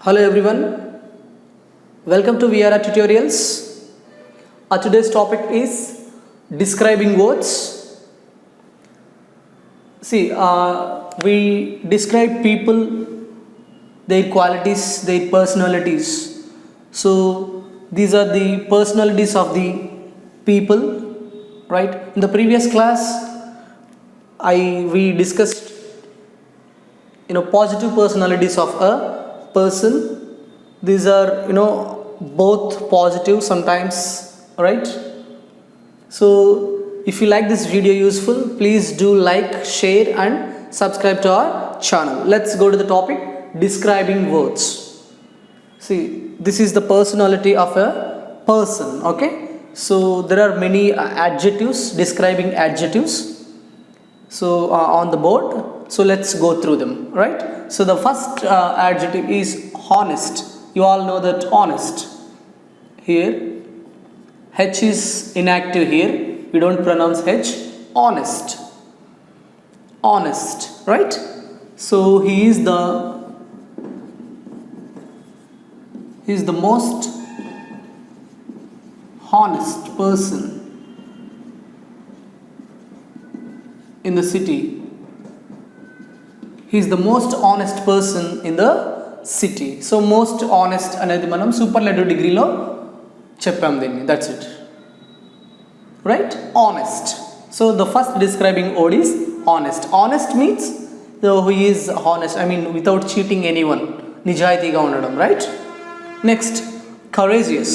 Hello everyone, welcome to VRR Tutorials. Today's topic is describing words. We describe people, their qualities, their personalities. So these are the personalities of the people, right? In the previous class, we discussed positive personalities of a person. These are both positive sometimes, right? So if you like this video useful, please do like, share and subscribe to our channel. Let's go to the topic, describing words. See, this is the personality of a person, okay? So there are many adjectives, describing adjectives, so on the board. So let's go through them, right? So the first adjective is honest. You all know that honest. Here, H is inactive here. We don't pronounce H. Honest. Honest, right? So he is the most honest person in the city. He is the most honest person in the city. So most honest అనేది మనం superlative డిగ్రీలో చెప్పాం దీన్ని. That's it. Right? Honest. So the first describing word is honest. Honest means he is honest. I mean without cheating anyone. నిజాయితీగా ఉండడం, right? Next, courageous.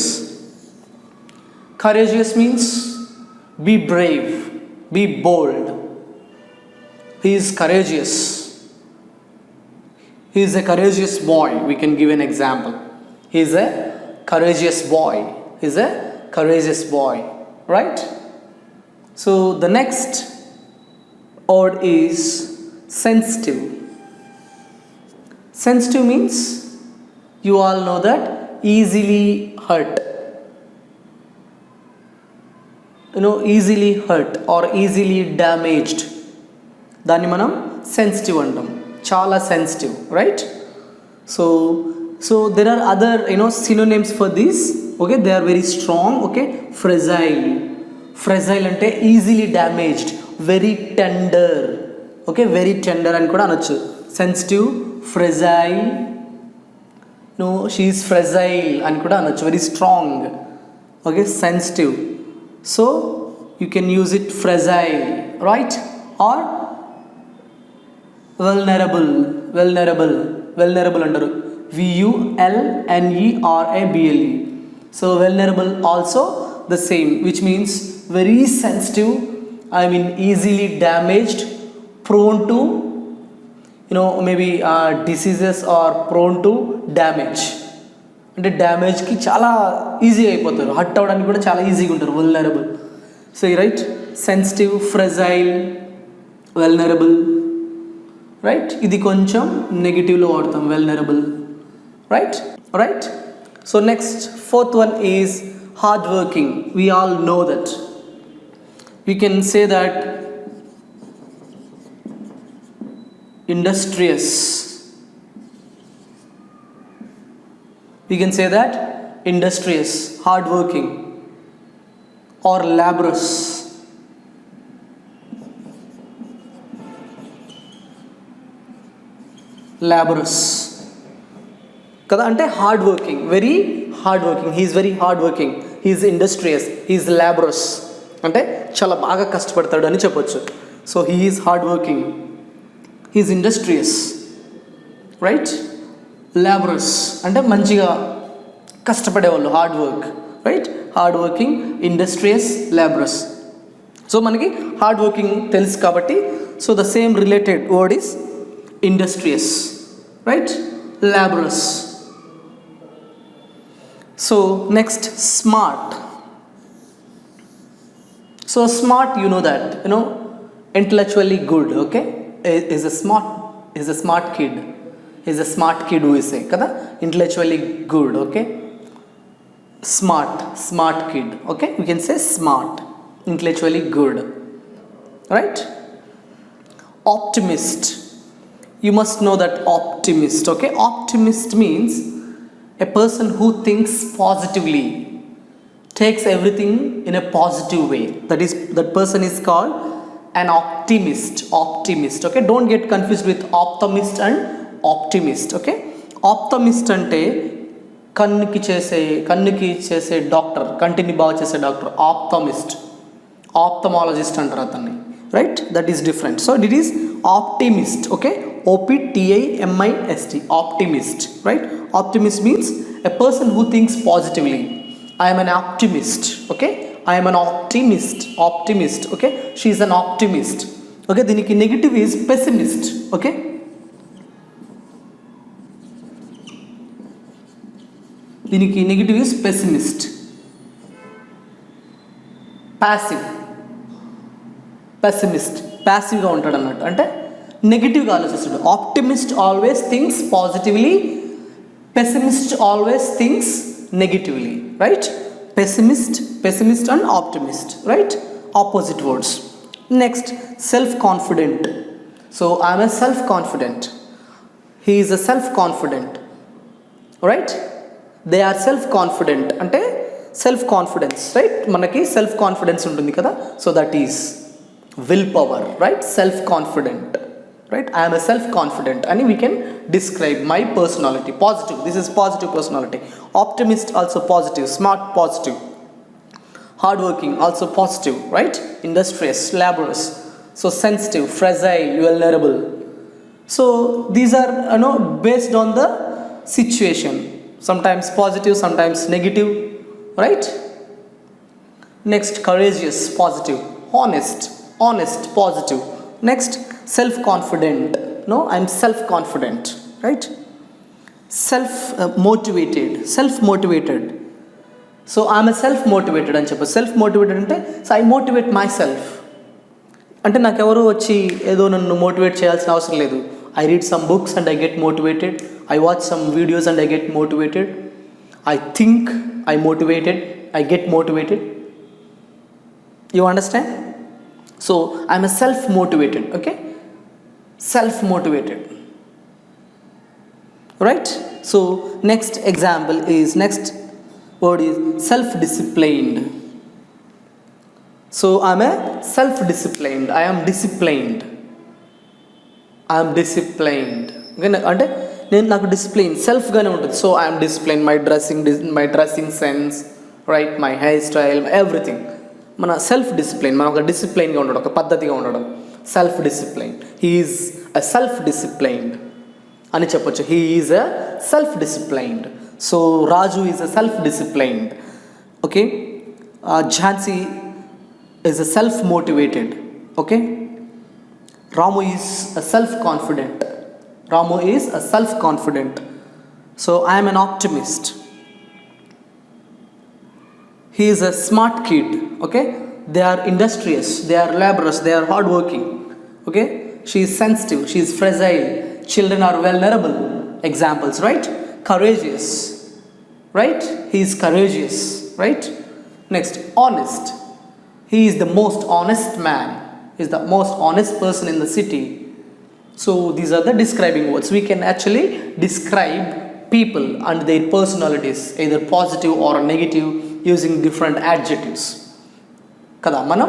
Courageous means be brave, be bold. He is courageous. He is a courageous boy. We can give an example. He is a courageous boy. He is a courageous boy, right? So the next word is sensitive. Sensitive means you all know that easily hurt. Easily hurt or easily damaged. దాన్ని మనం sensitive అంటాం. చాలా sensitive, right? So there are other synonyms for this. Okay, they are very strong. Okay, fragile. Fragile అంటే easily damaged, very tender. Okay, very tender అని కూడా అనొచ్చు. Sensitive, fragile. She is fragile అని కూడా అనొచ్చు. Very strong. Okay, sensitive. So you can use it fragile, right? Or vulnerable అంటారు. vulnerable. So vulnerable also the same, which means very sensitive, I mean easily damaged, prone to maybe diseases or prone to damage. అంటే డ్యామేజ్కి చాలా ఈజీగా అయిపోతారు, hot అవ్వడానికి కూడా చాలా ఈజీగా ఉంటారు. vulnerable. So right, sensitive, fragile, vulnerable, right? ఇది కొంచెం నెగిటివ్లో వాడతాం, vulnerable, right? So next, fourth one is hard working. We all know that. We can say that industrious. We can say that industrious, hard working, or laborious. కదా, అంటే hard working, very hard working. He is very hard working. He is industrious. He is laborious అంటే చాలా బాగా కష్టపడతాడు అని చెప్పొచ్చు. So he is hard working, he is industrious, right? Laborious అంటే మంచిగా కష్టపడేవాళ్ళు, hard work, right? Hard working, industrious, laborious. So మనకి హార్డ్ వర్కింగ్ తెలుసు కాబట్టి, so the same related word is industrious, right? Laborious. So next, smart. So smart, you know that, intellectually good, okay? is a smart kid. Is a smart kid, we say, kada? Intellectually good, okay? Smart kid, okay? We can say smart, intellectually good, right? Optimist. You must know that optimist, okay? Optimist means A person who thinks positively, takes everything in a positive way. That person is called an optimist. Optimist. Okay, don't get confused with optimist and optimist. Okay, optimist ante కన్నుకి చేసే doctor, కంటిని బాగా చేసే doctor ఆప్థమిస్ట్, ophthalmologist అంటారు అతన్ని, right? That is different. So it is optimist. Okay, OPTIMIST, optimist, right? Optimist means a person who thinks positively. I am an optimist. Okay, I am an optimist. Okay, she is an optimist. Okay, దీనికి negative is pessimist. Okay, దీనికి negative is pessimist. ప్యాసివ్గా ఉంటాడు అన్నట్టు, అంటే నెగిటివ్గా ఆలోచిస్తాడు. Optimist always thinks positively, pessimist always thinks negatively, right? Pessimist and optimist, right? Opposite words. Next, self confident. So I'm a self confident, he is a self confident, right? They are self confident అంటే self confidence, right? మనకి self confidence ఉంటుంది కదా, so that is will power, right? Self confident, right? I'm a self confident అని we can describe my personality. Positive, this is positive personality. Optimist also positive, smart positive, hard working also positive, right? Industrious, laborious, so sensitive, fragile, vulnerable. So these are based on the situation. Sometimes positive, sometimes negative, right? Next, courageous, positive. Honest, positive. Next, self-confident. No, I'm self-confident, right? Self-motivated. So I'm a self-motivated అని చెప్పు. Self-motivated అంటే so I motivate myself. అంటే నాకు ఎవరు వచ్చి ఏదో నన్ను motivate చేయాల్సిన అవసరం లేదు. I read some books and I get motivated. I watch some videos and I get motivated. I think I get motivated. You understand? So I'm a self-motivated, okay? Self-motivated, right? So next word is self-disciplined. So I'm a self-disciplined. I am disciplined. అంటే నేను నాకు discipline సెల్ఫ్గానే ఉంటుంది. So I'm discipline, my dressing sense, right? My hair style, everything. మన self discipline, మనం ఒక డిసిప్లైన్గా ఉండడం, ఒక పద్ధతిగా ఉండడం, self discipline. He is a self disciplined అని చెప్పొచ్చు. He is a self disciplined. So Raju is a self disciplined. Okay, Jhansi is a self motivated. Okay, Ramu is a self-confident. So I am an optimist. He is a smart kid. Okay, they are industrious, they are laborious, they are hardworking. Okay, she is sensitive, she is fragile. Children are vulnerable. Examples, right? Courageous, right? He is courageous, right? Next, honest. He is the most honest man. Is the most honest person in the city. So these are the describing words. We can actually describe people and their personalities, either positive or negative, using different adjectives. కదా, మనం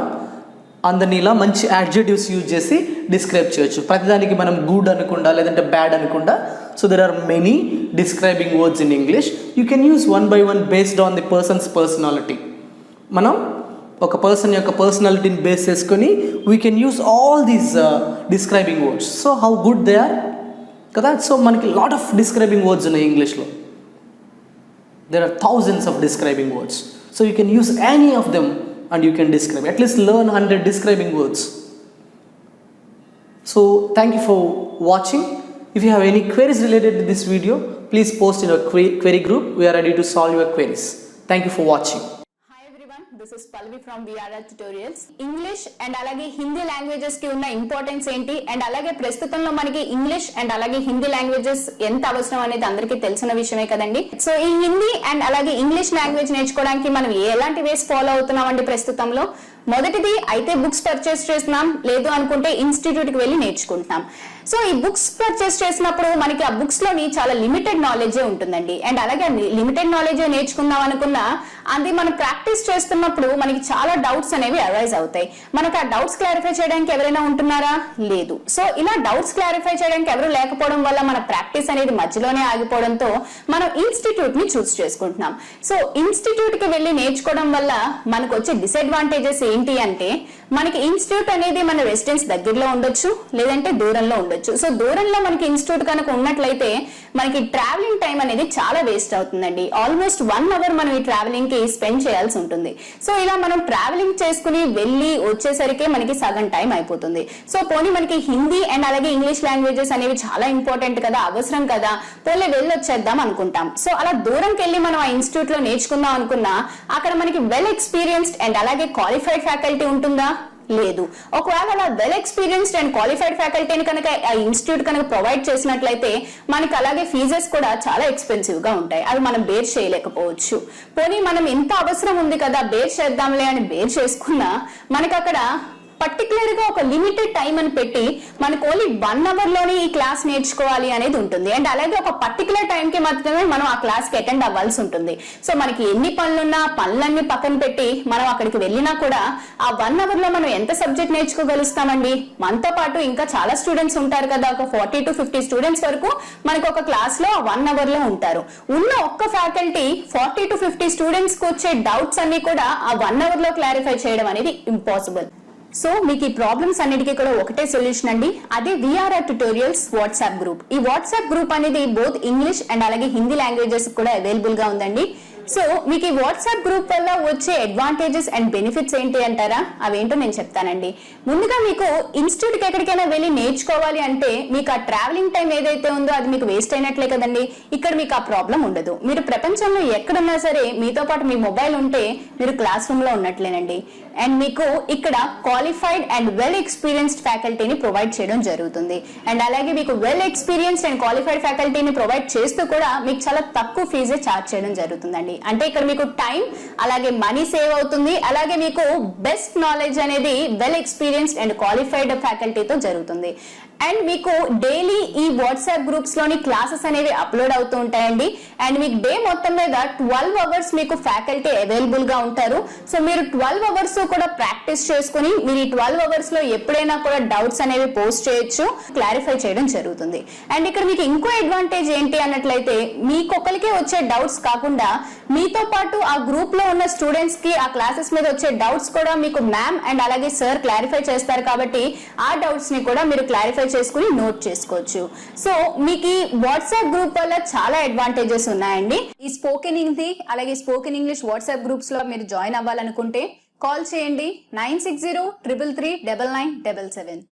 అందరిలా మంచి adjectives use చేసి describe చేయొచ్చు. ప్రతిదానికి మనం good అనకుండా లేదంటే బ్యాడ్ అనకుండా. So there are many describing words in English. You can use one by one based on the person's personality. మనం ఒక పర్సన్ యొక్క పర్సనాలిటీని బేస్ చేసుకొని we can use all these describing words. So how good they are కదా. So మనకి lot of describing words ఉన్నాయి ఇంగ్లీష్లో. There are thousands of describing words. So you can use any of them and you can describe. At least learn 100 describing words. So thank you for watching. If you have any queries related to this video, please post in our query group. We are ready to solve your queries. Thank you for watching. This is Pallavi from VRR Tutorials. English and అలాగే Hindi languages కి ఉన్న importance ఏంటి, and అలాగే ప్రస్తుతంలో మనకి English and అలాగే Hindi languages ఎంత అవసరం అనేది అందరికీ తెలిసిన విషయమే కదండి. సో ఈ హిందీ అండ్ అలాగే ఇంగ్లీష్ లాంగ్వేజ్ నేర్చుకోవడానికి మనం ఎలాంటి వేస్ ఫాలో అవుతున్నామండి ప్రస్తుతంలో? మొదటిది అయితే బుక్స్ పర్చేస్ చేస్తున్నాం, లేదు అనుకుంటే ఇన్స్టిట్యూట్కి వెళ్ళి నేర్చుకుంటున్నాం. సో ఈ బుక్స్ పర్చేస్ చేసినప్పుడు మనకి ఆ బుక్స్ లోని చాలా లిమిటెడ్ నాలెడ్జే ఉంటుందండి. అండ్ అలాగే లిమిటెడ్ నాలెడ్జే నేర్చుకుందాం అనుకున్నా అది మనం ప్రాక్టీస్ చేస్తున్నప్పుడు మనకి చాలా డౌట్స్ అనేవి అరైజ్ అవుతాయి. మనకు ఆ డౌట్స్ క్లారిఫై చేయడానికి ఎవరైనా ఉంటున్నారా? లేదు. సో ఇలా డౌట్స్ క్లారిఫై చేయడానికి ఎవరు లేకపోవడం వల్ల మన ప్రాక్టీస్ అనేది మధ్యలోనే ఆగిపోవడంతో మనం ఇన్స్టిట్యూట్ ని చూస్ చేసుకుంటున్నాం. సో ఇన్స్టిట్యూట్ కి వెళ్ళి నేర్చుకోవడం వల్ల మనకు వచ్చే డిసడ్వాంటేజెస్ ఏంటి అంటే, మనకి ఇన్స్టిట్యూట్ అనేది మన రెసిడెన్స్ దగ్గరలో ఉండొచ్చు, లేదంటే దూరంలో ఉండొచ్చు. సో దూరంలో మనకి ఇన్స్టిట్యూట్ కనుక ఉన్నట్లయితే మనకి ట్రావెలింగ్ టైం అనేది చాలా వేస్ట్ అవుతుందండి. ఆల్మోస్ట్ 1 అవర్ మనం ఈ ట్రావెలింగ్ కి స్పెండ్ చేయాల్సి ఉంటుంది. సో ఇలా మనం ట్రావెలింగ్ చేసుకుని వెళ్ళి వచ్చేసరికి మనకి సగం టైం అయిపోతుంది. సో పోనీ మనకి హిందీ అండ్ అలాగే ఇంగ్లీష్ లాంగ్వేజెస్ అనేవి చాలా ఇంపార్టెంట్ కదా, అవసరం కదా, పోలే వెళ్ళి వచ్చేద్దాం అనుకుంటాం. సో అలా దూరంకి వెళ్ళి మనం ఆ ఇన్స్టిట్యూట్ లో నేర్చుకుందాం అనుకున్నా అక్కడ మనకి వెల్ ఎక్స్పీరియన్స్డ్ అండ్ అలాగే క్వాలిఫైడ్ ఫ్యాకల్టీ ఉంటుందా? లేదు. ఒకవేళ అలా వెల్ ఎక్స్పీరియన్స్డ్ అండ్ క్వాలిఫైడ్ ఫ్యాకల్టీని కనుక ఆ ఇన్స్టిట్యూట్ కనుక ప్రొవైడ్ చేసినట్లయితే మనకి అలాగే ఫీజెస్ కూడా చాలా ఎక్స్పెన్సివ్ గా ఉంటాయి. అవి మనం బేర్ చేయలేకపోవచ్చు. పోనీ మనం ఎంత అవసరం ఉంది కదా బేర్ చేద్దాంలే అని బేర్ చేసుకున్నా మనకి అక్కడ పర్టికులర్ గా ఒక లిమిటెడ్ టైం అని పెట్టి మనకు ఓన్లీ 1 అవర్ లోనే ఈ క్లాస్ నేర్చుకోవాలి అనేది ఉంటుంది. అండ్ అలాగే ఒక పర్టికులర్ టైం కి మాత్రమే మనం ఆ క్లాస్ కి అటెండ్ అవ్వాల్సి ఉంటుంది. సో మనకి ఎన్ని పనులున్నా పనులన్నీ పక్కన పెట్టి మనం అక్కడికి వెళ్ళినా కూడా ఆ 1 అవర్ లో మనం ఎంత సబ్జెక్ట్ నేర్చుకోగలుగుతామండి? మనతో పాటు ఇంకా చాలా స్టూడెంట్స్ ఉంటారు కదా, ఒక 40 to 50 స్టూడెంట్స్ వరకు మనకి ఒక క్లాస్ లో 1 అవర్ లో ఉంటారు. ఉన్న ఒక్క ఫ్యాకల్టీ 40 to 50 స్టూడెంట్స్ కి వచ్చే డౌట్స్ అన్ని కూడా ఆ 1 అవర్ లో క్లారిఫై చేయడం అనేది ఇంపాసిబుల్. సో మీకు ఈ ప్రాబ్లమ్స్ అన్నిటికీ కూడా ఒకటే సొల్యూషన్ అండి, అదే విఆర్ఆర్ ట్యుటోరియల్స్ వాట్సాప్ గ్రూప్. ఈ వాట్సాప్ గ్రూప్ అనేది బోత్ ఇంగ్లీష్ అండ్ అలాగే హిందీ లాంగ్వేజెస్ కూడా అవైలబుల్ గా ఉందండి. సో మీకు ఈ వాట్సాప్ గ్రూప్ వల్ల వచ్చే అడ్వాంటేజెస్ అండ్ బెనిఫిట్స్ ఏంటి అంటారా? అవేంటో నేను చెప్తానండి. ముందుగా మీకు ఇన్స్టిట్యూట్ కి ఎక్కడికైనా వెళ్ళి నేర్చుకోవాలి అంటే మీకు ఆ ట్రావెలింగ్ టైం ఏదైతే ఉందో అది మీకు వేస్ట్ అయినట్లే కదండి. ఇక్కడ మీకు ఆ ప్రాబ్లం ఉండదు. మీరు ప్రపంచంలో ఎక్కడున్నా సరే మీతో పాటు మీ మొబైల్ ఉంటే మీరు క్లాస్ రూమ్ లో ఉన్నట్లేనండి. అండ్ మీకు ఇక్కడ క్వాలిఫైడ్ అండ్ వెల్ ఎక్స్పీరియన్స్డ్ ఫ్యాకల్టీని ప్రొవైడ్ చేయడం జరుగుతుంది. అండ్ అలాగే మీకు వెల్ ఎక్స్పీరియన్స్డ్ అండ్ క్వాలిఫైడ్ ఫ్యాకల్టీని ప్రొవైడ్ చేస్తూ కూడా మీకు చాలా తక్కువ ఫీజే ఛార్జ్ చేయడం జరుగుతుందండి. అంటే ఇక్కడ మీకు టైం అలాగే మనీ సేవ్ అవుతుంది. అలాగే మీకు బెస్ట్ నాలెడ్జ్ అనేది వెల్ ఎక్స్పీరియన్స్డ్ అండ్ క్వాలిఫైడ్ ఫ్యాకల్టీతో జరుగుతుంది. అండ్ మీకు డైలీ ఈ వాట్సాప్ గ్రూప్స్ లోని క్లాసెస్ అనేవి అప్లోడ్ అవుతూ ఉంటాయండి. అండ్ మీకు డే మొత్తం మీద 12 అవర్స్ మీకు ఫ్యాకల్టీ అవైలబుల్ గా ఉంటారు. సో మీరు 12 అవర్స్ కూడా ప్రాక్టీస్ చేసుకుని మీరు ఈ 12 అవర్స్ లో ఎప్పుడైనా కూడా డౌట్స్ అనేవి పోస్ట్ చేయొచ్చు, క్లారిఫై చేయడం జరుగుతుంది. అండ్ ఇక్కడ మీకు ఇంకో అడ్వాంటేజ్ ఏంటి అన్నట్లయితే మీకొకరికే వచ్చే డౌట్స్ కాకుండా మీతో పాటు ఆ గ్రూప్ లో ఉన్న స్టూడెంట్స్ కి ఆ క్లాసెస్ మీద వచ్చే డౌట్స్ కూడా మీకు మ్యామ్ అండ్ అలాగే సార్ క్లారిఫై చేస్తారు. కాబట్టి ఆ డౌట్స్ ని కూడా మీరు క్లారిఫై చేసుకుని నోట్ చేసుకోవచ్చు. సో మీకు ఈ వాట్సాప్ గ్రూప్ వల్ల చాలా అడ్వాంటేజెస్ ఉన్నాయండి. ఈ స్పోకెన్ హిందీ అలాగే స్పోకెన్ ఇంగ్లీష్ వాట్సాప్ గ్రూప్స్ లో మీరు జాయిన్ అవ్వాలనుకుంటే కాల్ చేయండి 9603339977.